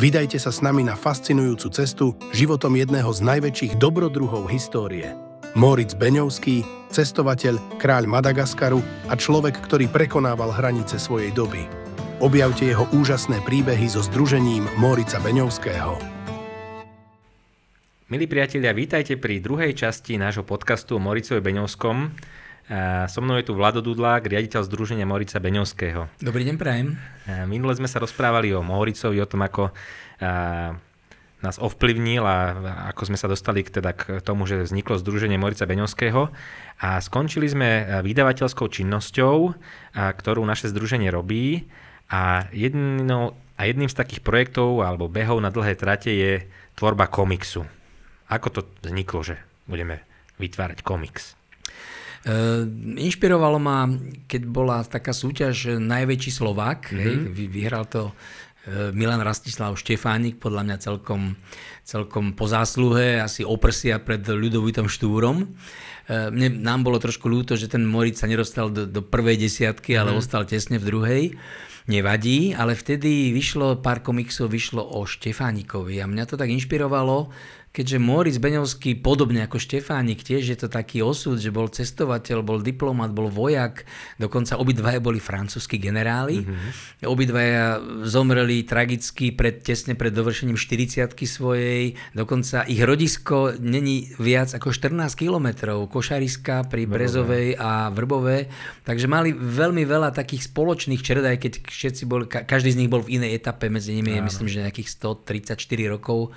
Vydajte sa s nami na fascinujúcu cestu životom jedného z najväčších dobrodruhov histórie. Móric Beňovský, cestovateľ, kráľ Madagaskaru a človek, ktorý prekonával hranice svojej doby. Objavte jeho úžasné príbehy so združením Mórica Beňovského. Milí priatelia, vítajte pri druhej časti nášho podcastu o Móricovi Beňovskom. So mnou je tu Vlado Dudlák, riaditeľ združenia Mórica Beňovského. Dobrý deň, prajem. Minule sme sa rozprávali o Móricovi, o tom, ako nás ovplyvnil a ako sme sa dostali k tomu, že vzniklo združenie Mórica Beňovského. A skončili sme vydavateľskou činnosťou, ktorú naše združenie robí. A jedným z takých projektov alebo behov na dlhé trate je tvorba komiksu. Ako to vzniklo, že budeme vytvárať komiks? Inšpirovalo ma, keď bola taká súťaž Najväčší Slovák, vyhral to Milan Rastislav Štefánik, podľa mňa celkom po zásluhe, asi oprsia pred Ľudovítom Štúrom. Nám bolo trošku ľúto, že ten Móric sa nedostal do prvej desiatky, ale ostal tesne v druhej. Nevadí, ale vtedy pár komiksov vyšlo o Štefánikovi a mňa to tak inšpirovalo, keďže Móric Beňovský, podobne ako Štefánik, tiež je to taký osud, že bol cestovateľ, bol diplomat, bol vojak, dokonca obidvaja boli francúzski generáli. Obidvaja zomreli tragicky tesne pred dovršením 40-ky svojej, dokonca ich rodisko není viac ako 14 kilometrov, Košariska pri Brezovej a Vrbové, takže mali veľmi veľa takých spoločných črt, aj keď každý z nich bol v inej etape, medzi nimi je myslím, že nejakých 134 rokov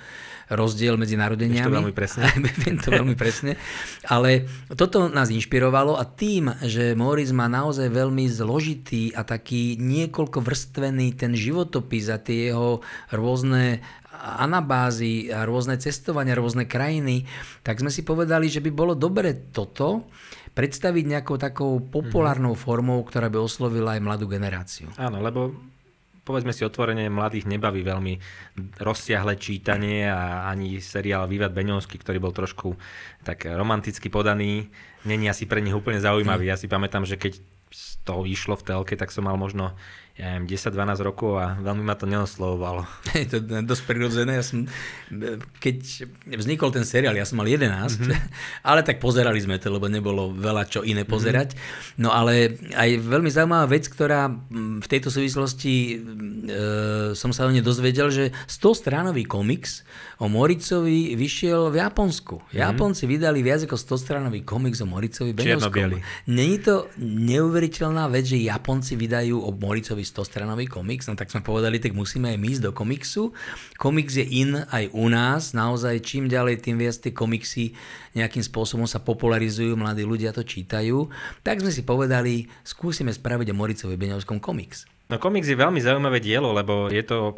rozdiel medzi narodeniami. Vieš to veľmi presne. Viem to veľmi presne. Ale toto nás inšpirovalo a tým, že Móric má naozaj veľmi zložitý a taký niekoľkovrstvený ten životopis a tie jeho rôzne anabázy a rôzne cestovania, rôzne krajiny, tak sme si povedali, že by bolo dobre toto predstaviť nejakou takou populárnou formou, ktorá by oslovila aj mladú generáciu. Áno, lebo povedzme si otvorene, mladých nebaví veľmi rozsiahle čítanie a ani seriál Vývad Beňovský, ktorý bol trošku tak romanticky podaný, není asi pre nich úplne zaujímavý. Ja si pamätám, že keď to išlo v telke, tak som mal možno 10-12 rokov a veľmi ma to neoslovovalo. Je to dosť prirodzené. Keď vznikol ten seriál, ja som mal 11, ale tak pozerali sme to, lebo nebolo veľa čo iné pozerať. No ale aj veľmi zaujímavá vec, ktorá v tejto súvislosti som sa o nej dozvedel, že 100-stránový komiks o Móricovi vyšiel v Japonsku. Japonci vydali viac ako 100-stránový komiks o Móricovi Beňovskom. Není to neuveriteľná vec, že Japonci vydajú o Móricovi 100-stranový komiks, no tak sme povedali, tak musíme aj my ísť do komiksu. Komiks je in aj u nás, naozaj čím ďalej, tým viac tie komiksy nejakým spôsobom sa popularizujú, mladí ľudia to čítajú. Tak sme si povedali, skúsime spraviť o Móricovi Beňovskom komiks. No komiks je veľmi zaujímavé dielo, lebo je to,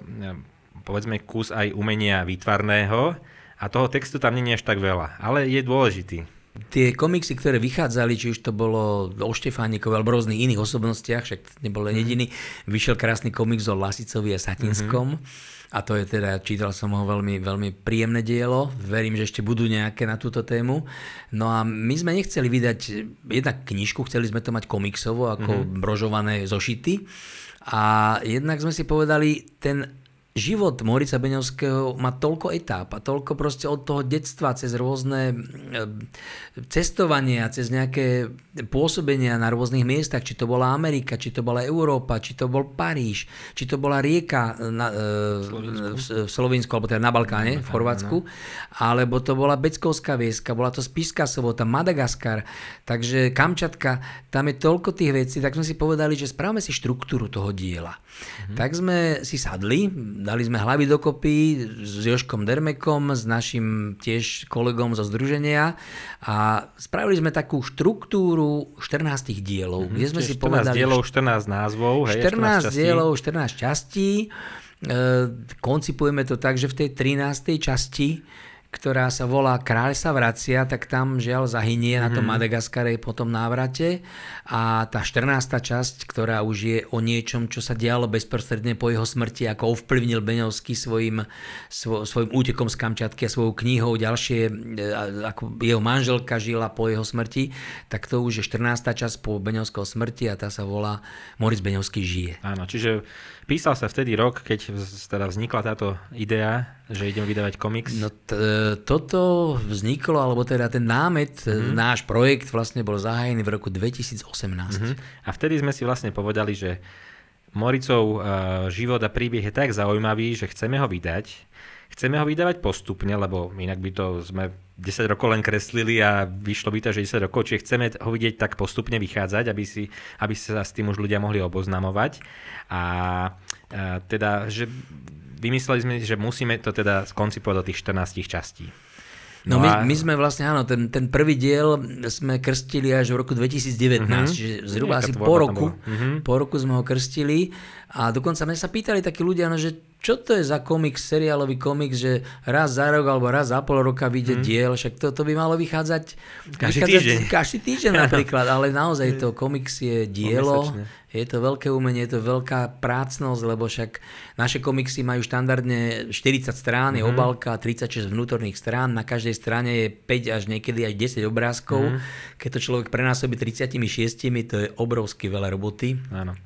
povedzme, kus aj umenia výtvarného a toho textu tam nie je až tak veľa, ale je dôležitý. Tie komiksy, ktoré vychádzali, či už to bolo o Štefánikovi alebo rôznych iných osobnostiach, však nebol len jediný, vyšiel krásny komiks o Lasicovi a Satinskom a to je teda, čítal som ho, veľmi, veľmi príjemné dielo, verím, že ešte budú nejaké na túto tému. No a my sme nechceli vydať jednak knižku, chceli sme to mať komiksovo, ako brožované zošity a jednak sme si povedali, ten život Mórica Beňovského má toľko etáp a toľko proste od toho detstva cez rôzne cestovania, cez nejaké pôsobenia na rôznych miestach, či to bola Amerika, či to bola Európa, či to bol Paríž, či to bola rieka v Slovensku, alebo teda na Balkáne, v Chorvátsku, alebo to bola Beckovská Vieska, bola to Spišská Sobota, Madagaskar, takže Kamčatka, tam je toľko tých vecí, tak sme si povedali, že správame si štruktúru toho diela. Tak sme si sadli, dali sme hlavy dokopy s Jožkom Dermekom, s našim tiež kolegom zo združenia a spravili sme takú štruktúru 14 dielov, kde sme si povedali... 14 dielov, 14 názvov, hej, 14 dielov, 14 častí. Koncipujeme to tak, že v tej 13. časti, ktorá sa volá Kráľ sa vracia, tak tam žiaľ zahynie na tom Madagaskare po tom návrate. A tá 14. časť, ktorá už je o niečom, čo sa dialo bezprostredne po jeho smrti, ako ovplyvnil Beňovský svojim útekom z Kamčatky a svojou knihou, ďalšie, ako jeho manželka žila po jeho smrti, tak to už je 14. časť po Beňovského smrti a tá sa volá Moritz Beňovský žije. Áno, čiže písal sa vtedy rok, keď teda vznikla táto idea, že idem vydávať komiks? No toto vzniklo, alebo teda ten námet, náš projekt vlastne bol zahájený v roku 2018. A vtedy sme si vlastne povedali, že Moritzov život a príbeh je tak zaujímavý, že chceme ho vydať. Chceme ho vydávať postupne, lebo inak by to sme 10 rokov len kreslili a vyšlo by to, že 10 rokov, čiže chceme ho vidieť tak postupne vychádzať, aby sa s tým už ľudia mohli oboznamovať. A teda, že vymysleli sme, že musíme to teda skoncipovať do tých 14 častí. No my sme vlastne, áno, ten prvý diel sme krstili až v roku 2019, čiže zhruba asi po roku sme ho krstili a dokonca mňa sa pýtali takí ľudia, no, že čo to je za komiks, seriálový komiks, že raz za rok alebo raz za pol roka vyjde diel, však to by malo vychádzať každý týždeň napríklad, ale naozaj to komiks je dielo, je to veľké umenie, je to veľká prácnosť, lebo však naše komiksy majú štandardne 40 strán, je obálka, 36 vnútorných strán, na každej strane je 5 až niekedy až 10 obrázkov, keď to človek prenásobí 36, to je obrovsky veľa roboty. Áno.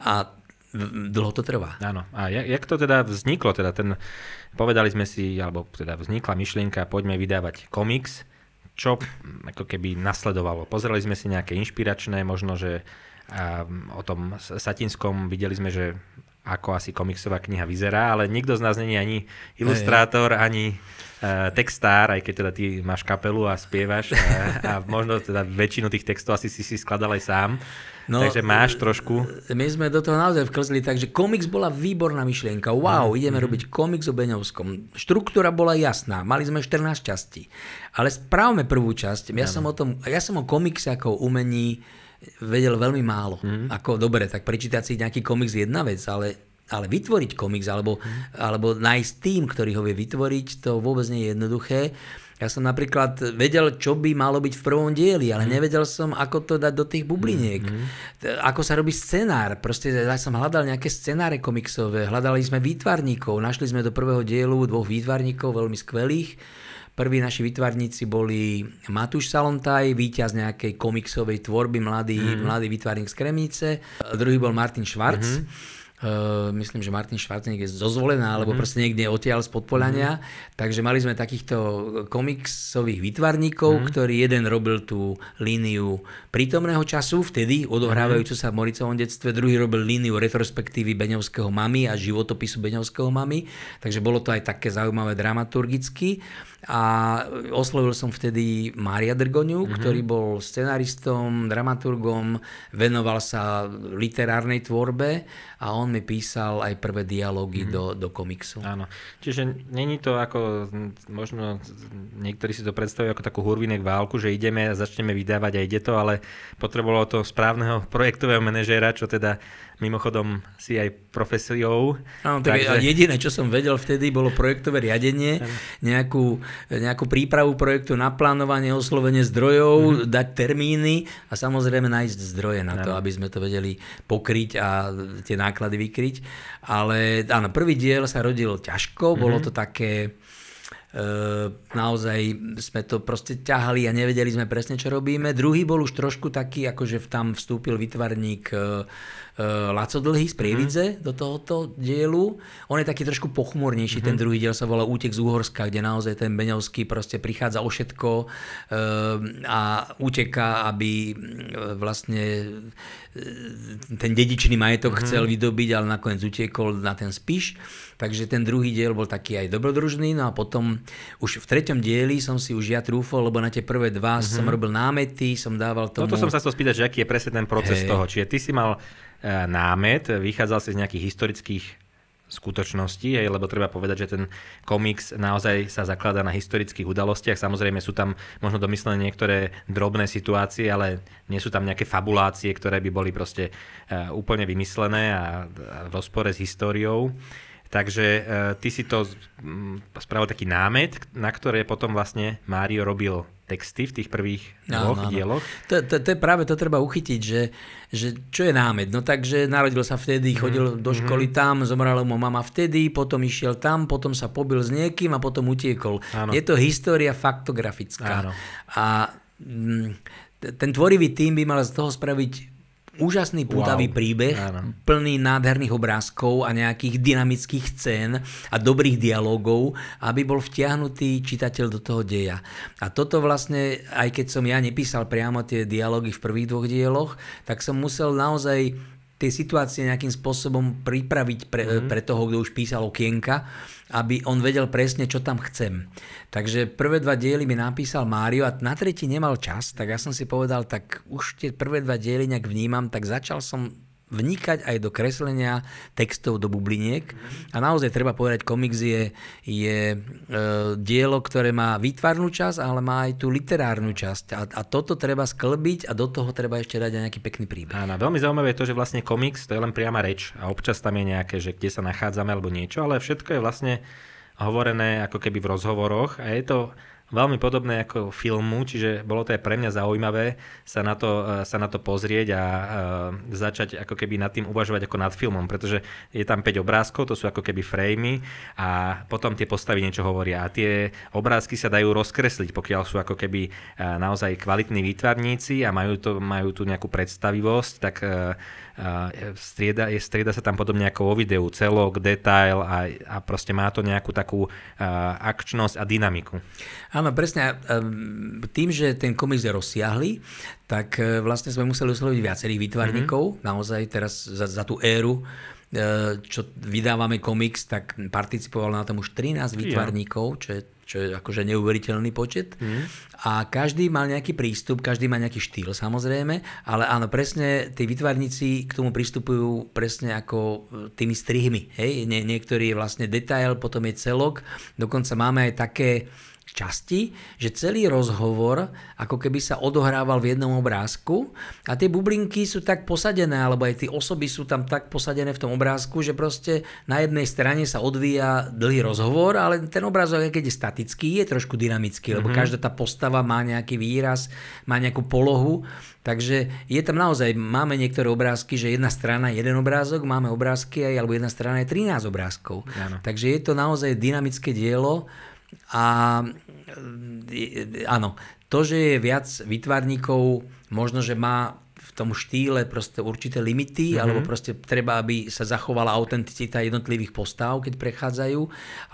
A dlho to trvá. Áno. A jak to teda vzniklo? Povedali sme si, alebo teda vznikla myšlienka, poďme vydávať komiks. Čo ako keby nasledovalo? Pozerali sme si nejaké inšpiračné, možno, že o tom Satinskom videli sme, že ako asi komiksová kniha vyzerá, ale nikto z nás není ani ilustrátor, ani textár, aj keď teda ty máš kapelu a spievaš a možno teda väčšinu tých textov asi si skladal aj sám. No, takže máš trošku. My sme do toho naozaj vklzli, takže komiks bola výborná myšlienka. Wow, ideme robiť komiks o Beňovskom. Štruktúra bola jasná, mali sme 14 častí. Ale správme prvú časť. Ja som o komikse ako o umení vedel veľmi málo. Ako dobre, tak prečítať si nejaký komiks je jedna vec, ale vytvoriť komiks alebo nájsť tým, ktorý ho vie vytvoriť, to vôbec nie je jednoduché. Ja som napríklad vedel, čo by malo byť v prvom dieli, ale nevedel som, ako to dať do tých bubliniek. Ako sa robí scenár. Proste ja som hľadal nejaké scenáre komiksové, hľadali sme výtvarníkov, našli sme do prvého dielu 2 výtvarníkov, veľmi skvelých. Prví naši výtvarníci boli Matúš Salontaj, víťaz nejakej komiksovej tvorby, mladý výtvarník z Kremnice. Druhý bol Martin Švarc. Myslím, že Martin Švarcník je zo Zvolena, alebo proste niekde odtiaľ z Podpoľania. Takže mali sme takýchto komiksových výtvarníkov, ktorý jeden robil tú líniu prítomného času, vtedy odohrávajúcu sa v Moritzovom detstve, druhý robil líniu retrospektívy Beňovského mami a životopisu Beňovského mami. Takže bolo to aj také zaujímavé dramaturgicky. A oslovil som vtedy Mária Drgoňu, ktorý bol scenaristom, dramaturgom, venoval sa literárnej tvorbe a on mi písal aj prvé dialógy do komiksu. Áno, čiže není to ako, možno niektorí si to predstavujú ako takú hurvinek válku, že ideme a začneme vydávať a ide to, ale potrebovalo to správneho projektového manažéra, čo teda mimochodom si aj profesiou. Áno, takže jediné, čo som vedel vtedy, bolo projektové riadenie, nejakú prípravu projektu, naplánovanie, oslovenie zdrojov, dať termíny a samozrejme nájsť zdroje na to, aby sme to vedeli pokryť a tie náklady vykryť. Ale áno, prvý diel sa rodil ťažko, bolo to také, naozaj sme to proste ťahali a nevedeli sme presne, čo robíme. Druhý bol už trošku taký, akože tam vstúpil výtvarník Laco Dlhý z Prievidze do tohoto dielu. On je taký trošku pochmúrnejší, ten druhý diel sa volá Útek z Úhorska, kde naozaj ten Beňovský proste prichádza o všetko a uteká, aby vlastne ten dedičný majetok chcel vydobiť, ale nakoniec utiekol na ten Spiš. Takže ten druhý diel bol taký aj dobrodružný, no a potom už v treťom dieli som si už ja trúfol, lebo na tie prvé dva som robil námety, som dával tomu... Toto som sa chcel spýtať, že aký je presne ten proces toho. Čiže ty si mal námet, vychádzal si z nejakých historických skutočností, lebo treba povedať, že ten komiks naozaj sa zakladá na historických udalostiach. Samozrejme sú tam možno domyslené niektoré drobné situácie, ale nie sú tam nejaké fabulácie, ktoré by boli proste úplne vymyslené a v rozpore s históriou. Takže ty si to spravil taký námet, na ktoré potom vlastne Mário robil texty v tých prvých dvoch dieloch. To je práve to treba uchytiť, že čo je námet. No takže narodil sa vtedy, chodil do školy tam, zomrela mu mama vtedy, potom išiel tam, potom sa pobil s niekým a potom utiekol. Áno. Je to história faktografická. Áno. A ten tvorivý tím by mal z toho spraviť úžasný pútavý príbeh, plný nádherných obrázkov a nejakých dynamických scén a dobrých dialógov, aby bol vtiahnutý čitateľ do toho deja. A toto vlastne, aj keď som ja nepísal priamo tie dialógy v prvých dvoch dieloch, tak som musel naozaj tie situácie nejakým spôsobom pripraviť pre toho, kto už písal okienka, aby on vedel presne, čo tam chcem. Takže prvé 2 diely mi napísal Mário a na tretí nemal čas, tak ja som si povedal, tak už tie prvé 2 diely nejak vnímam, tak začal som vnikať aj do kreslenia textov do bubliniek. A naozaj treba povedať, komiks je dielo, ktoré má výtvarnú časť, ale má aj tú literárnu časť. A toto treba sklbiť a do toho treba ešte dať aj nejaký pekný príbeh. Áno, veľmi zaujímavé je to, že vlastne komiks to je len priama reč a občas tam je nejaké, že kde sa nachádzame alebo niečo, ale všetko je vlastne hovorené ako keby v rozhovoroch a je to veľmi podobné ako filmu, čiže bolo to aj pre mňa zaujímavé sa na to pozrieť a začať ako keby nad tým uvažovať ako nad filmom, pretože je tam 5 obrázkov, to sú ako keby framey a potom tie postavy niečo hovoria a tie obrázky sa dajú rozkresliť, pokiaľ sú ako keby naozaj kvalitní výtvarníci a majú tu nejakú predstavivosť, tak strieda sa tam podobne ako vo videu, celok, detail a proste má to nejakú takú akčnosť a dynamiku. Áno, presne. Tým, že ten komiks je rozsiahly, tak vlastne sme museli osloviť viacerých výtvarníkov. Naozaj teraz za tú éru, čo vydávame komiks, tak participovalo na tom už 13 výtvarníkov, čo je akože neuveriteľný počet. A každý mal nejaký prístup, každý má nejaký štýl samozrejme, ale áno, presne tí výtvarníci k tomu pristupujú presne ako tými strihmi. Hej? Niektorý je vlastne detail, potom je celok, dokonca máme aj také časti, že celý rozhovor ako keby sa odohrával v jednom obrázku a tie bublinky sú tak posadené, alebo aj tie osoby sú tam tak posadené v tom obrázku, že proste na jednej strane sa odvíja dlhý rozhovor, ale ten obrázok, keď je statický, je trošku dynamický, lebo každá tá postava má nejaký výraz, má nejakú polohu. Takže je tam naozaj, máme niektoré obrázky, že jedna strana je jeden obrázok, máme obrázky aj, alebo jedna strana je 13 obrázkov. Áno. Takže je to naozaj dynamické dielo. A áno, to, že je viac výtvarníkov, možno, že má v tom štýle proste určité limity, alebo proste treba, aby sa zachovala autenticita jednotlivých postav, keď prechádzajú,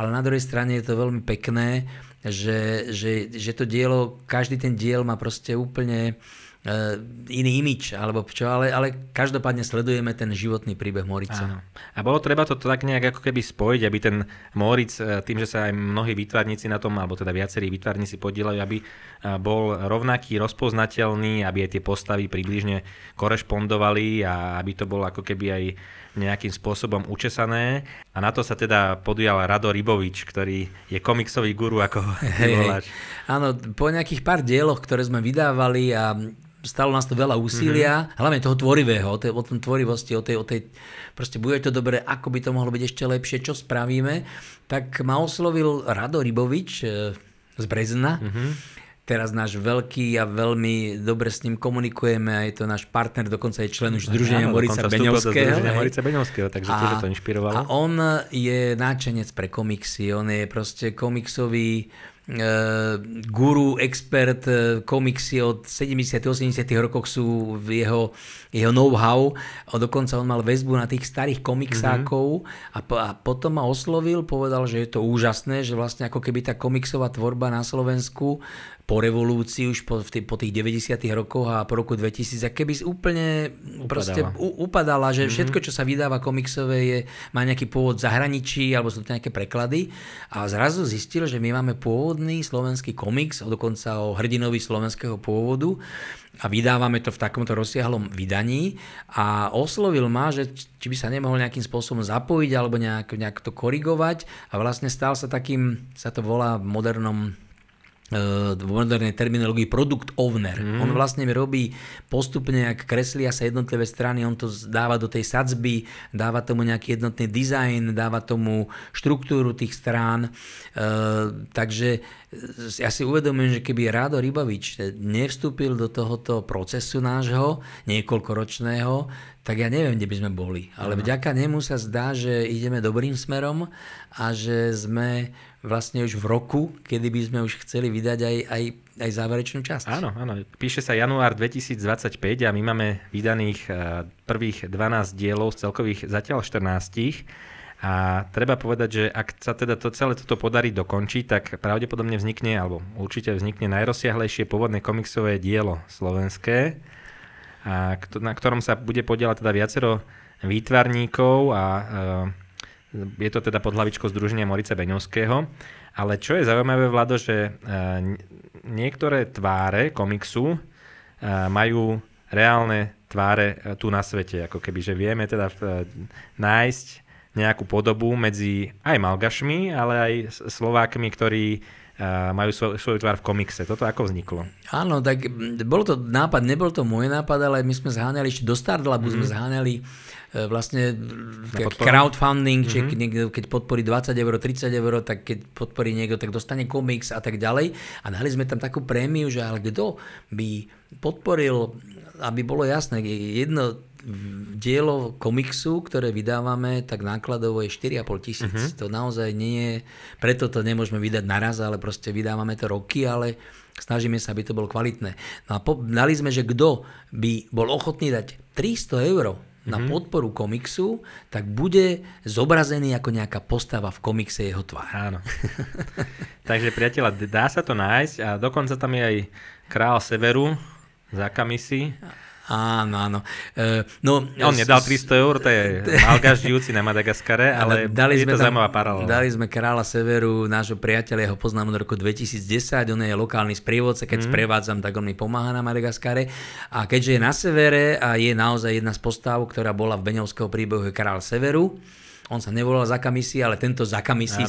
ale na druhej strane je to veľmi pekné, že to dielo, každý ten diel má proste úplne iný imič, alebo čo, ale každopádne sledujeme ten životný príbeh Morica. Áno. A bolo treba to tak nejak ako keby spojiť, aby ten Moritz, tým, že sa aj mnohí výtvarníci na tom, alebo teda viacerí výtvarníci podielajú, aby bol rovnaký, rozpoznateľný, aby aj tie postavy približne korešpondovali a aby to bolo ako keby aj nejakým spôsobom učesané. A na to sa teda podujal Rado Rybovič, ktorý je komiksový guru, ako ho voláš. Áno, po nejakých pár dieloch, ktoré sme vydávali a stalo nás to veľa úsilia, hlavne toho tvorivého, o tom tvorivosti, o tej proste bude to dobre, ako by to mohlo byť ešte lepšie, čo spravíme, tak ma oslovil Rado Rybovič z Brezna. Teraz náš veľký a veľmi dobre s ním komunikujeme a je to náš partner, dokonca je člen už Združenia Morica Beňovského. Takže tiež to inšpirovalo. A on je náčenec pre komiksy, on je proste komiksový guru, expert, komiksy od 70. 80. rokoch sú v jeho know-how a dokonca on mal väzbu na tých starých komiksákov a potom ma oslovil, povedal, že je to úžasné, že vlastne ako keby tá komiksová tvorba na Slovensku po revolúcii už po tých 90. rokoch a po roku 2000 a keby úplne proste upadala, že všetko, čo sa vydáva komiksové, má nejaký pôvod v zahraničí alebo sú to nejaké preklady a zrazu zistil, že my máme pôvodný slovenský komiks, dokonca o hrdinovi slovenského pôvodu a vydávame to v takomto rozsiahlom vydaní a oslovil ma, že či by sa nemohol nejakým spôsobom zapojiť alebo nejak to korigovať a vlastne stal sa takým, sa to volá v modernom v modernej terminológii product owner. On vlastne robí postupne, ak kreslia sa jednotlivé strany, on to dáva do tej sadzby, dáva tomu nejaký jednotný dizajn, dáva tomu štruktúru tých strán. Takže ja si uvedomujem, že keby Rádo Rybovič nevstúpil do tohoto procesu nášho niekoľkoročného, tak ja neviem, kde by sme boli. Ale vďaka nemu sa zdá, že ideme dobrým smerom a že sme vlastne už v roku, kedy by sme už chceli vydať aj záverečnú časť. Áno. Píše sa január 2025 a my máme vydaných prvých 12 dielov z celkových zatiaľ 14. A treba povedať, že ak sa teda celé toto podarí dokončiť, tak pravdepodobne vznikne, alebo určite vznikne najrozsiahlejšie pôvodné komiksové dielo slovenské, na ktorom sa bude podieľať teda viacero výtvarníkov a je to teda pod hlavičkou Združenia Morica Beňovského. Ale čo je zaujímavé, Vlado, že niektoré tváre komiksu majú reálne tváre tu na svete. Ako keby, že vieme teda nájsť nejakú podobu medzi aj Malgašmi, ale aj Slovákmi, ktorí majú svoju tvár v komikse. Toto ako vzniklo? Áno, tak bol to nápad, nebol to môj nápad, ale my sme zháňali, ešte do Startlabu sme zháňali vlastne crowdfunding, čiže keď podporí 20 eur, 30 eur, tak keď podporí niekto, tak dostane komiks a tak ďalej. A dali sme tam takú prémiu, že ale kto by podporil, aby bolo jasné, jedno dielo komiksu, ktoré vydávame, tak nákladovo je 4 500. To naozaj nie je, preto to nemôžeme vydať naraz, ale proste vydávame to roky, ale snažíme sa, aby to bolo kvalitné. No a dali sme, že kto by bol ochotný dať 300 eur na podporu komiksu, tak bude zobrazený ako nejaká postava v komikse jeho tvár. Áno. Takže priateľa, dá sa to nájsť a dokonca tam je aj Král Severu za Kamisi. Áno. On nedal 300 eur, to je Malgaš žijúci na Madagaskare, ale je to zaujímavá paralela. Dali sme Kráľa Severu, nášho priateľa, ja ho poznám od roku 2010, on je lokálny sprievodca, keď sprevádzam, tak on mi pomáha na Madagaskare. A keďže je na severe a je naozaj jedna z postav, ktorá bola v Beňovského príbehu, je Kráľ Severu. On sa nevolal za Kamisi, ale tento za Kamisi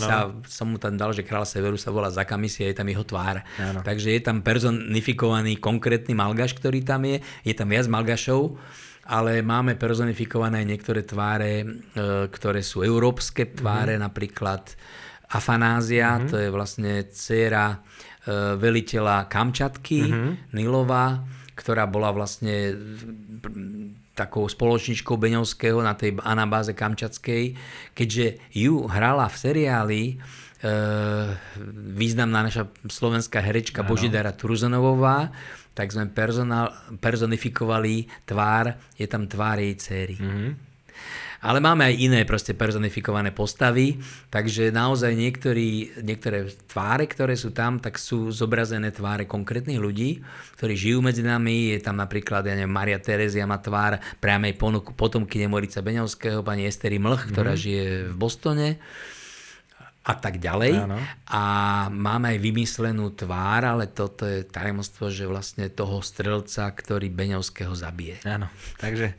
som mu tam dal, že Kráľ Severu sa volá za Kamisi a je tam jeho tvár. Áno. Takže je tam personifikovaný konkrétny Malgaš, ktorý tam je. Je tam viac Malgašov, ale máme personifikované niektoré tváre, ktoré sú európske tváre, napríklad Afanázia, to je vlastne dcéra veliteľa Kamčatky, Nilova, ktorá bola vlastne takou spoločničkou Beňovského na tej anabáze kamčatskej, keďže ju hrala v seriáli významná naša slovenská herečka Božidara Truzonovová, tak sme personifikovali tvár, je tam tvár jej dcéry. Ale máme aj iné proste personifikované postavy, takže naozaj niektoré tváre, ktoré sú tam, tak sú zobrazené tváre konkrétnych ľudí, ktorí žijú medzi nami. Je tam napríklad, Maria Terezia má tvár priamej potomkyne Morica Beňovského, pani Estery Mlch, ktorá žije v Bostone a tak ďalej. Áno. A máme aj vymyslenú tvár, ale toto je tajomstvo, že vlastne toho strelca, ktorý Beňovského zabije. Áno, takže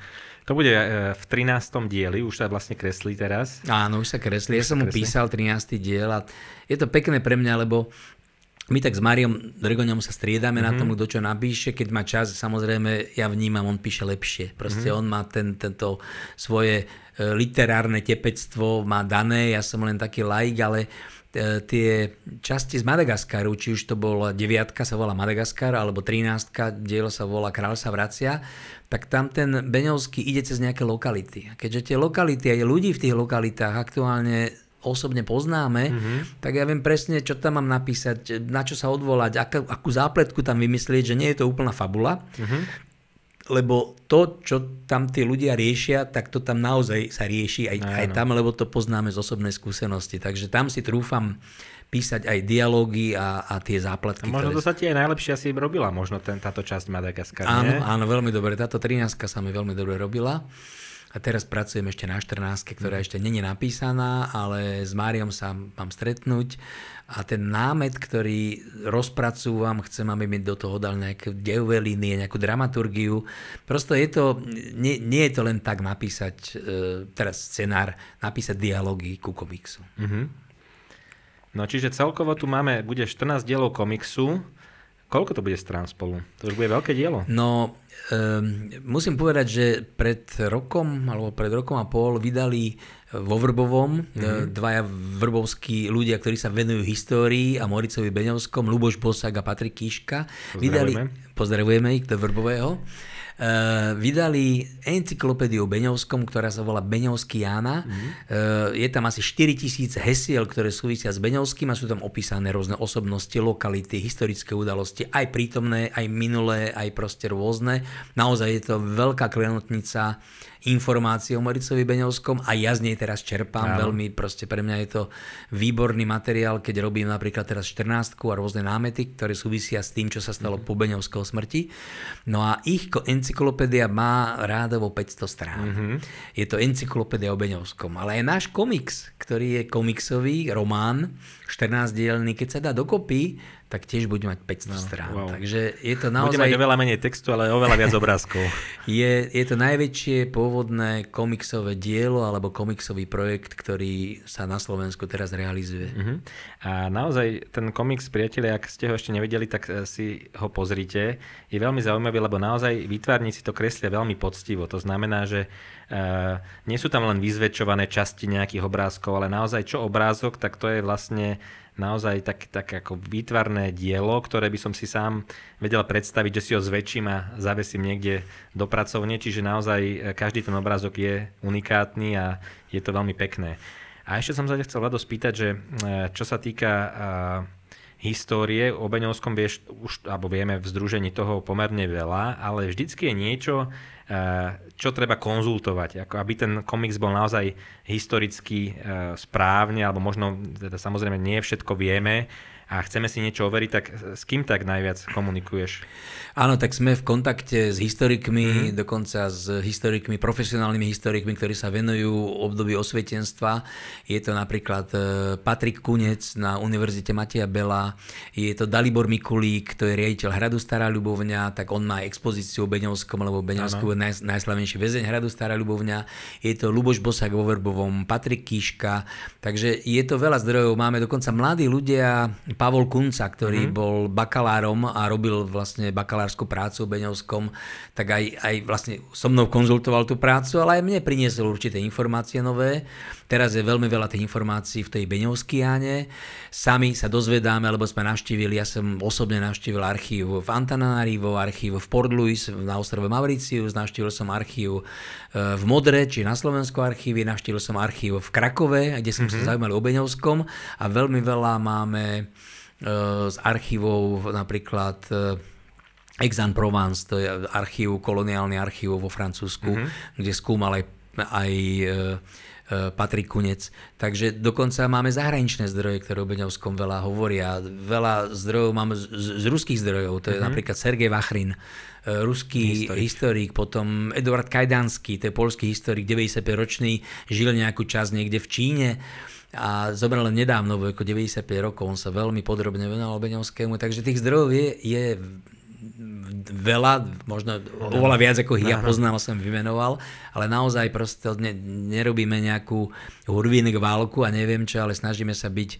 to bude v 13. dieli, už sa vlastne kreslí teraz. Áno, už sa kreslí. Ja som mu písal 13. diel a je to pekné pre mňa, lebo my tak s Máriom Dregoňom sa striedame na tom, kto čo napíše. Keď má čas, samozrejme, ja vnímam, on píše lepšie. Proste on má tento svoje literárne tepectvo má dané, ja som len taký laik, ale tie časti z Madagaskaru, či už to bola 9, sa volá Madagaskar, alebo 13, dielo sa volá Kráľ sa vracia, tak tam ten Beňovský ide cez nejaké lokality. A keďže tie lokality a ľudí v tých lokalitách aktuálne osobne poznáme, tak ja viem presne, čo tam mám napísať, na čo sa odvolať, akú zápletku tam vymyslieť, že nie je to úplná fabula. Lebo to, čo tam tí ľudia riešia, tak to tam naozaj sa rieši aj tam, lebo to poznáme z osobnej skúsenosti. Takže tam si trúfam písať aj dialógy a tie zápletky. Možno to sa ti aj najlepšie asi robila, možno táto časť Madagaskar, nie? Áno, veľmi dobre. Táto 13 sa mi veľmi dobre robila. A teraz pracujem ešte na 14, ktorá ešte nie je napísaná, ale s Máriom sa mám stretnúť. A ten námet, ktorý rozpracúvam, chcem, aby mi do toho dal nejaké dejové línie, nejakú dramaturgiu. Prosto je to, nie je to len tak napísať teraz scenár, napísať dialógy ku komiksu. No čiže celkovo tu bude 14 dielov komiksu. Koľko to bude strán spolu? To už bude veľké dielo. No, musím povedať, že pred rokom a pol vydali vo Vrbovom dvaja vrbovskí ľudia, ktorí sa venujú histórii a Moricovi Beňovskom, Ľuboš Bosak a Patrik Kíška. Pozdravujeme ich do Vrbového. Vydali encyklopédiu o Beňovskom, ktorá sa volá Beňovský Jána. Je tam asi 4000 hesiel, ktoré súvisia s Beňovským a sú tam opísané rôzne osobnosti, lokality, historické udalosti, aj prítomné, aj minulé, aj proste rôzne. Naozaj je to veľká klenotnica informácií o Moricovi Beňovskom a ja z nej teraz čerpám. Veľmi proste pre mňa je to výborný materiál, keď robím napríklad teraz 14 a rôzne námety, ktoré súvisia s tým, čo sa stalo po Beňovskom smrti. No a ich encyklopédia má rádovo 500 strán. Je to encyklopédia o Beňovskom, ale aj náš komiks, ktorý je komiksový román, 14-dielny, keď sa dá dokopy, tak tiež bude mať 500 strán. Wow. Takže je to naozaj... Bude mať oveľa menej textu, ale oveľa viac obrázkov. Je to najväčšie pôvodné komiksové dielo alebo komiksový projekt, ktorý sa na Slovensku teraz realizuje. A naozaj ten komiks, priatelia, ak ste ho ešte nevideli, tak si ho pozrite. Je veľmi zaujímavý, lebo naozaj výtvarníci to kreslia veľmi poctivo. To znamená, že nie sú tam len vyzväčšované časti nejakých obrázkov, ale naozaj čo obrázok, tak to je vlastne naozaj tak ako výtvarné dielo, ktoré by som si sám vedel predstaviť, že si ho zväčším a zavesím niekde do pracovne, čiže naozaj každý ten obrázok je unikátny a je to veľmi pekné. A ešte som sa chcel Vlado spýtať, že čo sa týka histórie, o Beňovskom vieme v združení toho pomerne veľa, ale vždycky je niečo, čo treba konzultovať, ako aby ten komiks bol naozaj historicky správne, alebo možno, teda samozrejme nie všetko vieme a chceme si niečo overiť, tak s kým tak najviac komunikuješ? Áno, tak sme v kontakte s historikmi, dokonca s historikmi, profesionálnymi historikmi, ktorí sa venujú období osvietenstva. Je to napríklad Patrik Kunec na Univerzite Mateja Bela, je to Dalibor Mikulík, to je riaditeľ hradu Stará Ľubovňa, tak on má expozíciu o Beňovskom, lebo Beňovský je najslavnejší väzeň hradu Stará Ľubovňa. Je to Ľuboš Bosak vo Vrbovom, Patrik Kíška, takže je to veľa zdrojov. Máme dokonca mladí ľudia, Pavol Kunca, ktorý bol bakalárom a robil vlastne bakalárskú prácu v Beňovskom, tak aj vlastne so mnou konzultoval tú prácu, ale aj mne priniesol určité informácie nové. Teraz je veľmi veľa tých informácií v tej Beňovskiáne. Sami sa dozvedáme, lebo sme navštívili, ja som osobne navštívil archív v Antananarivo, archív v Port Louis na ostrove Mauritius, navštívil som archív v Modre, či na Slovensku archívy, navštívil som archív v Krakove, kde som sa zaujímali o Beňovskom a veľmi veľa máme z archívov napríklad Aix-en-Provence, to je archív, koloniálny archív vo Francúzsku, kde skúmal aj Patrik Kunec. Takže dokonca máme zahraničné zdroje, ktoré o Beňovskom veľa hovoria. Veľa zdrojov máme z ruských zdrojov, to je napríklad Sergej Vachrin, ruský historik, potom Eduard Kajdanský, to je poľský historik, 95-ročný, žil nejakú časť niekde v Číne a zomrel len nedávno, ako 95 rokov, on sa veľmi podrobne venoval Beňovskému, takže tých zdrojov je veľa, možno oveľa viac, ako ja poznám, som vymenoval, ale naozaj proste nerobíme nejakú hurvínek válku a neviem čo, ale snažíme sa byť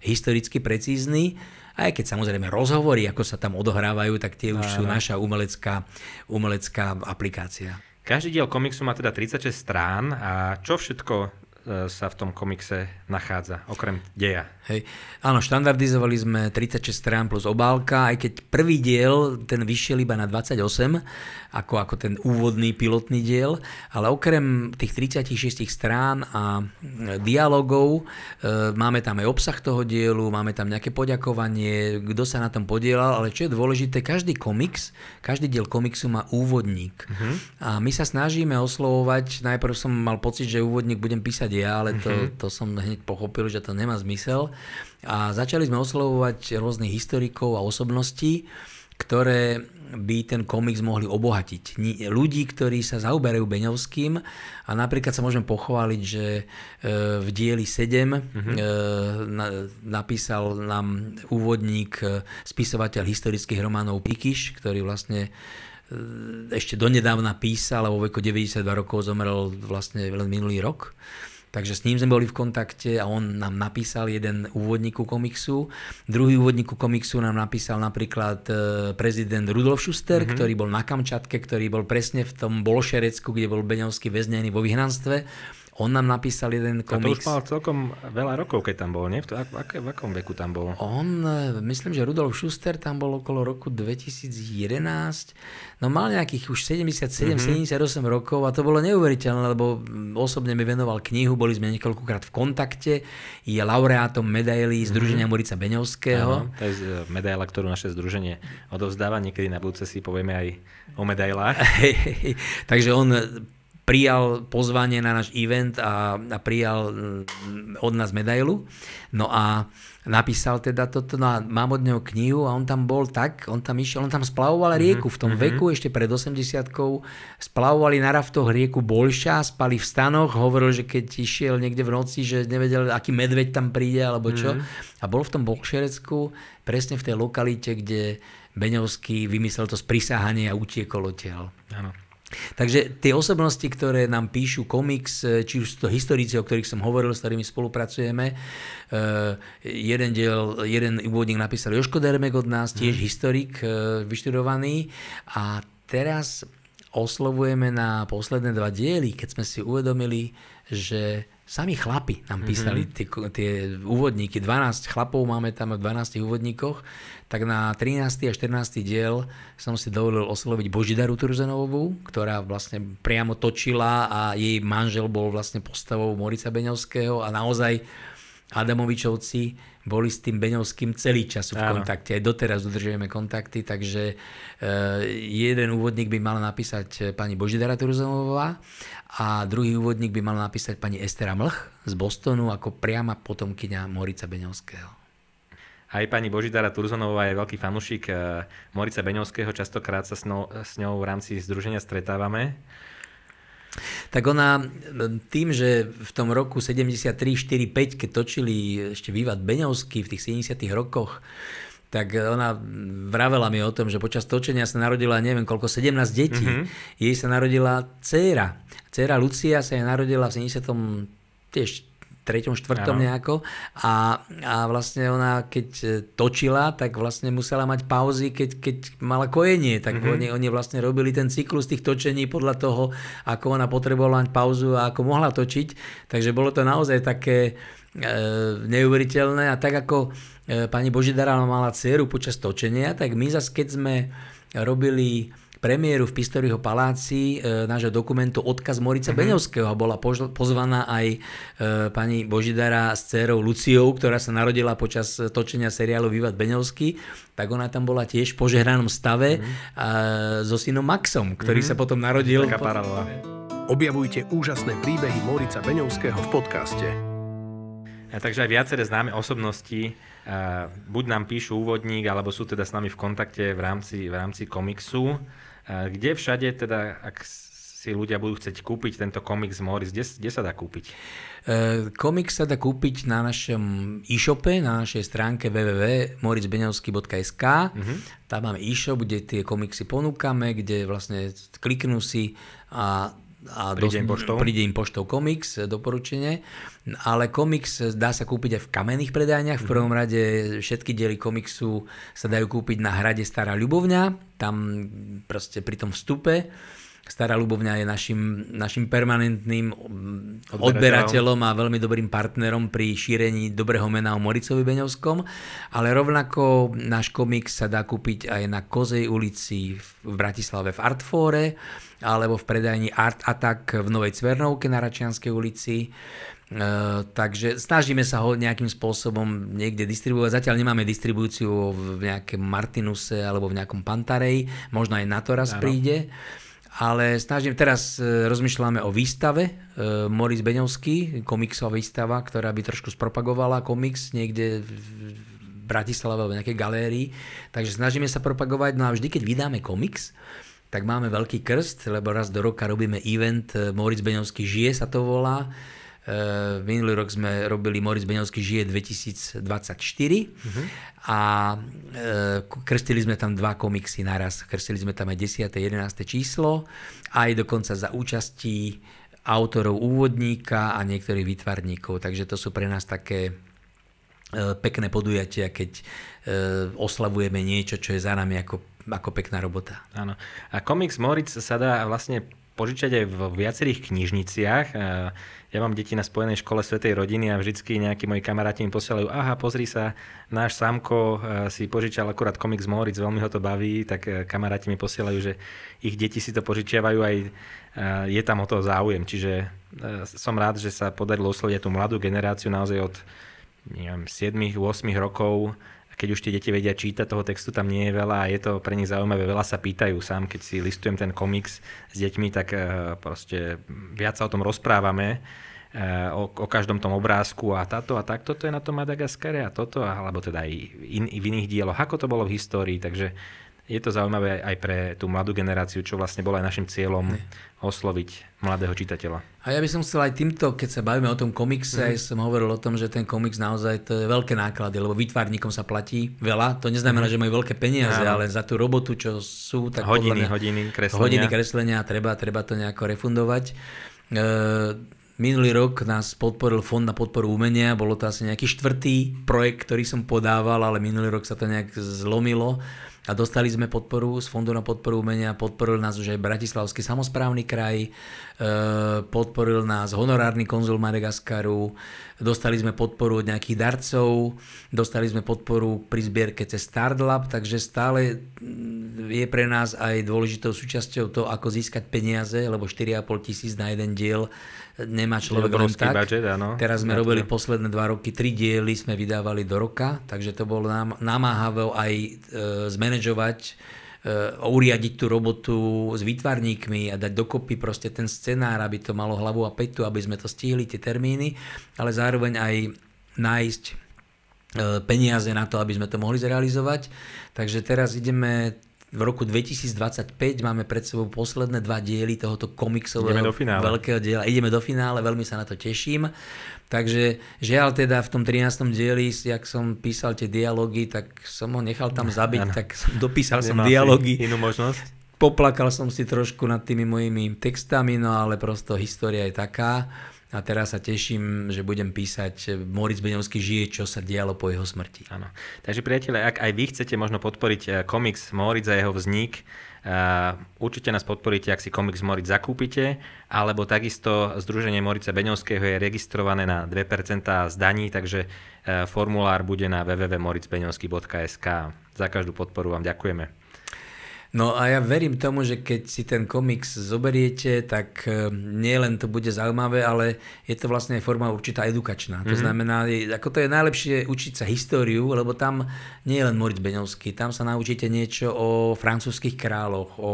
historicky precízni, aj keď samozrejme rozhovory, ako sa tam odohrávajú, tak tie už sú naša umelecká aplikácia. Každý diel komiksu má teda 36 strán a čo všetko sa v tom komikse nachádza, okrem deja? Hej. Áno, štandardizovali sme 36 strán plus obálka, aj keď prvý diel, ten vyšiel iba na 28, ako ten úvodný pilotný diel, ale okrem tých 36 strán a dialogov máme tam aj obsah toho dielu, máme tam nejaké poďakovanie, kto sa na tom podielal, ale čo je dôležité, každý diel komiksu má úvodník. A my sa snažíme oslovovať, najprv som mal pocit, že úvodník budem písať ja, ale to som hneď pochopil, že to nemá zmysel. A začali sme oslovovať rôznych historikov a osobností, ktoré by ten komiks mohli obohatiť. Ľudí, ktorí sa zaoberajú Beňovským a napríklad sa môžeme pochváliť, že v dieli 7 napísal nám úvodník spisovateľ historických románov Pikiš, ktorý vlastne ešte donedávna písal a vo veku 92 rokov zomrel vlastne len minulý rok. Takže s ním sme boli v kontakte a on nám napísal jeden úvodník ku komiksu. Druhý úvodník ku komiksu nám napísal napríklad prezident Rudolf Schuster, ktorý bol na Kamčatke, ktorý bol presne v tom Bolšerecku, kde bol Beňovský väznený vo vyhnanstve. On nám napísal jeden komiks. A to už mal celkom veľa rokov, keď tam bol, nie? V akom veku tam bol? Myslím, že Rudolf Schuster tam bol okolo roku 2011. No mal nejakých už 77-78 rokov a to bolo neuveriteľné, lebo osobne mi venoval knihu, boli sme niekoľkokrát v kontakte. Je laureátom medailí Združenia Morica Beňovského. Áno, to je medaila, ktorú naše združenie odovzdáva. Niekedy na budúce si povieme aj o medailách. Takže on prijal pozvanie na náš event a prijal od nás medailu. No a napísal teda toto, no a mám od neho knihu a on tam bol tak, on tam splavoval rieku v tom veku, ešte pred 80-kou, splavovali na raftoch rieku Bolša, spali v stanoch, hovoril, že keď išiel niekde v noci, že nevedel, aký medveď tam príde, alebo čo. A bol v tom Bolšerecku, presne v tej lokalite, kde Beňovský vymyslel to sprisahanie a utiekol odtiaľ. Áno. Takže tie osobnosti, ktoré nám píšu komiks, či už to historici, o ktorých som hovoril, s ktorými spolupracujeme, jeden úvodník napísal Jožko Dermek od nás, tiež historik vyštudovaný, a teraz oslovujeme na posledné 2 diely, keď sme si uvedomili, že sami chlapi nám písali tie úvodníky, 12 chlapov máme tam v 12 úvodníkoch, tak na 13. a 14. diel som si dovolil osloviť Božidaru Turzenovú, ktorá vlastne priamo točila a jej manžel bol vlastne postavou Morica Beňovského a naozaj Adamovičovci boli s tým Beňovským celý čas v kontakte. Aj doteraz udržujeme kontakty, takže jeden úvodník by mal napísať pani Božidara Turzenová a druhý úvodník by mal napísať pani Estera Mlch z Bostonu ako priama potomkyňa Morica Beňovského. Aj pani Božidara Turzonová je veľký fanúšik Morica Beňovského, častokrát sa s ňou v rámci združenia stretávame. Tak ona tým, že v tom roku 73, 4, 5, keď točili ešte Vývad Beňovský v tých 70 rokoch, tak ona vravela mi o tom, že počas točenia sa narodila neviem koľko, 17 detí. Jej sa narodila dcéra. Dcéra Lucia sa jej narodila v 70. tiež 3., 4. nejako a vlastne ona keď točila, tak vlastne musela mať pauzy, keď mala kojenie, tak oni vlastne robili ten cyklus tých točení podľa toho, ako ona potrebovala mať pauzu a ako mohla točiť, takže bolo to naozaj také neuveriteľné a tak ako pani Božidara mala dceru počas točenia, tak my zase keď sme robili premiéru v Pistoriho paláci nášho dokumentu Odkaz Morica Beňovského a bola pozvaná aj pani Božidara s dcérou Luciou, ktorá sa narodila počas točenia seriálu Vývad Beňovský, tak ona tam bola tiež v požehnanom stave so synom Maxom, ktorý sa potom narodil. Taká paralela. Objavujte úžasné príbehy Morica Beňovského v podcaste. Takže aj viaceré známe osobnosti buď nám píšu úvodník, alebo sú teda s nami v kontakte v rámci komiksu. Kde všade teda, ak si ľudia budú chcieť kúpiť tento komiks Moritz, kde sa dá kúpiť? Komiks sa dá kúpiť na našom e-shope, na našej stránke www.moritzbeňovsky.sk. Tam máme e-shop, kde tie komiksy ponúkame, kde vlastne kliknú si a príde im poštou komiks, doporučenie. Ale komiks dá sa kúpiť aj v kamenných predajniach. V prvom rade všetky diely komiksu sa dajú kúpiť na hrade Stará Ľubovňa. Tam proste pri tom vstupe. Stará Ľubovňa je našim permanentným odberateľom a veľmi dobrým partnerom pri šírení dobrého mena o Moricovi Beňovskom. Ale rovnako náš komiks sa dá kúpiť aj na Kozej ulici v Bratislave v Artfóre alebo v predajni Art Attack v Novej Cvernovke na Račianskej ulici. Takže snažíme sa ho nejakým spôsobom niekde distribuovať. Zatiaľ nemáme distribúciu v nejakom Martinuse alebo v nejakom Pantarej. Možno aj na to raz príde. Ale teraz rozmýšľame o výstave Moritz Beňovský, komiksová výstava, ktorá by trošku spropagovala komiks niekde v Bratislave alebo v nejakej galérii. Takže snažíme sa propagovať. No a vždy, keď vydáme komiks, tak máme veľký krst, lebo raz do roka robíme event Moritz Beňovský žije, sa to volá. Minulý rok sme robili Moritz Beňovský žije 2024 a krstili sme tam 2 komiksy naraz. Krstili sme tam aj 10. 11. číslo, aj dokonca za účasti autorov úvodníka a niektorých výtvarníkov. Takže to sú pre nás také pekné podujatia, keď oslavujeme niečo, čo je za nami ako pekná robota. Áno. A komiks Moritz sa dá vlastne požičať aj v viacerých knižniciach. Ja mám deti na Spojenej škole Svätej rodiny a vždycky nejakí moji kamaráti mi posielajú, aha, pozri sa, náš Samko si požičal akurát komiks Moritz, veľmi ho to baví, tak kamaráti mi posielajú, že ich deti si to požičiavajú, aj je tam o to záujem. Čiže som rád, že sa podarilo osloviť tú mladú generáciu naozaj od 7-8 rokov. Keď už tie deti vedia čítať, toho textu tam nie je veľa a je to pre nich zaujímavé. Veľa sa pýtajú sám, keď si listujem ten komiks s deťmi, tak proste viac sa o tom rozprávame, o každom tom obrázku a táto a tak, toto je na tom Madagaskare a toto, alebo teda aj v iných dieloch, ako to bolo v histórii, takže je to zaujímavé aj pre tú mladú generáciu, čo vlastne bolo aj našim cieľom osloviť mladého čitateľa. A ja by som chcel aj týmto, keď sa bavíme o tom komikse, som hovoril o tom, že ten komiks naozaj to je veľké náklady, lebo výtvarníkom sa platí veľa. To neznamená, že majú veľké peniaze, ale za tú robotu, čo sú, tak hodiny kreslenia treba to nejako refundovať. Minulý rok nás podporil Fond na podporu umenia, bolo to asi nejaký 4. projekt, ktorý som podával, ale minulý rok sa to nejak zlomilo a dostali sme podporu z Fondu na podporu umenia, podporil nás už aj Bratislavský samosprávny kraj, podporil nás honorárny konzul Madagaskaru, dostali sme podporu od nejakých darcov, dostali sme podporu pri zbierke cez Startlab, takže stále je pre nás aj dôležitou súčasťou to, ako získať peniaze, lebo 4,5 tisíc na jeden diel nemá človek len tak. Budget, áno. Teraz sme robili posledné 2 roky, 3 diely sme vydávali do roka, takže to bolo namáhavé aj zmanéžovať, uriadiť tú robotu s výtvarníkmi a dať dokopy proste ten scenár, aby to malo hlavu a petu, aby sme to stihli, tie termíny, ale zároveň aj nájsť peniaze na to, aby sme to mohli zrealizovať. Takže teraz ideme v roku 2025, máme pred sebou posledné 2 diely tohoto komiksového veľkého diela. Ideme do finále, veľmi sa na to teším. Takže žiaľ teda v tom 13. dieli, jak som písal tie dialógy, tak som ho nechal tam zabiť, tak dopísal som dialógy. Inú možnosť? Poplakal som si trošku nad tými mojimi textami, no ale prosto história je taká. A teraz sa teším, že budem písať Moritz Beňovský žije, čo sa dialo po jeho smrti. Áno. Takže priatelia, ak aj vy chcete možno podporiť komiks Moritz a jeho vznik, určite nás podporíte, ak si komiks Moritz zakúpite, alebo takisto Združenie Moritza Beňovského je registrované na 2% z daní, takže formulár bude na www.moritzbeňovský.sk. Za každú podporu vám ďakujeme. No a ja verím tomu, že keď si ten komiks zoberiete, tak nie len to bude zaujímavé, ale je to vlastne forma určitá edukačná. To znamená, ako to je najlepšie učiť sa históriu, lebo tam nie je len Moritz Beňovský, tam sa naučíte niečo o francúzskych kráľoch, o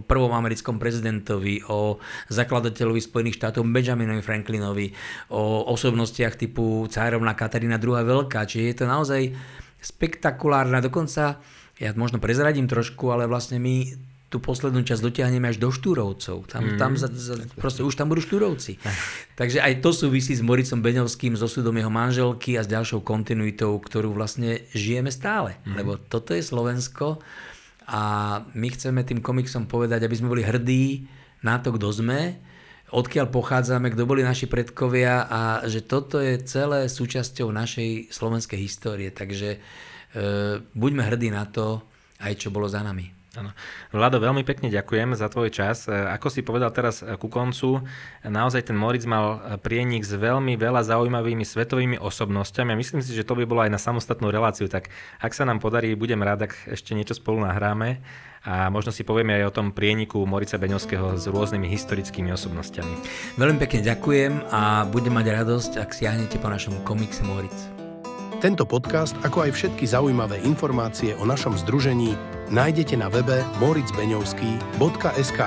prvom americkom prezidentovi, o zakladateľovi Spojených štátov Benjaminovi Franklinovi, o osobnostiach typu cárovna Katarína II. Veľká. Čiže je to naozaj spektakulárne, dokonca ja možno prezradím trošku, ale vlastne my tú poslednú časť dotiahneme až do Štúrovcov. Proste už tam budú Štúrovci. Takže aj to súvisí s Moritzom Beňovským, s osudom jeho manželky a s ďalšou kontinuitou, ktorú vlastne žijeme stále. Lebo toto je Slovensko a my chceme tým komiksom povedať, aby sme boli hrdí na to, kto sme, odkiaľ pochádzame, kto boli naši predkovia a že toto je celé súčasťou našej slovenskej histórie. Takže buďme hrdí na to, aj čo bolo za nami. Áno. Vlado, veľmi pekne ďakujem za tvoj čas. Ako si povedal teraz ku koncu, naozaj ten Moritz mal prienik s veľmi veľa zaujímavými svetovými osobnosťami a myslím si, že to by bolo aj na samostatnú reláciu, tak ak sa nám podarí, budem rád, ak ešte niečo spolu nahráme a možno si povieme aj o tom prieniku Moritza Beňovského s rôznymi historickými osobnosťami. Veľmi pekne ďakujem a budem mať radosť, ak siahnete po našom komikse Moritz. Tento podcast, ako aj všetky zaujímavé informácie o našom združení, nájdete na webe moritzbeňovský.sk.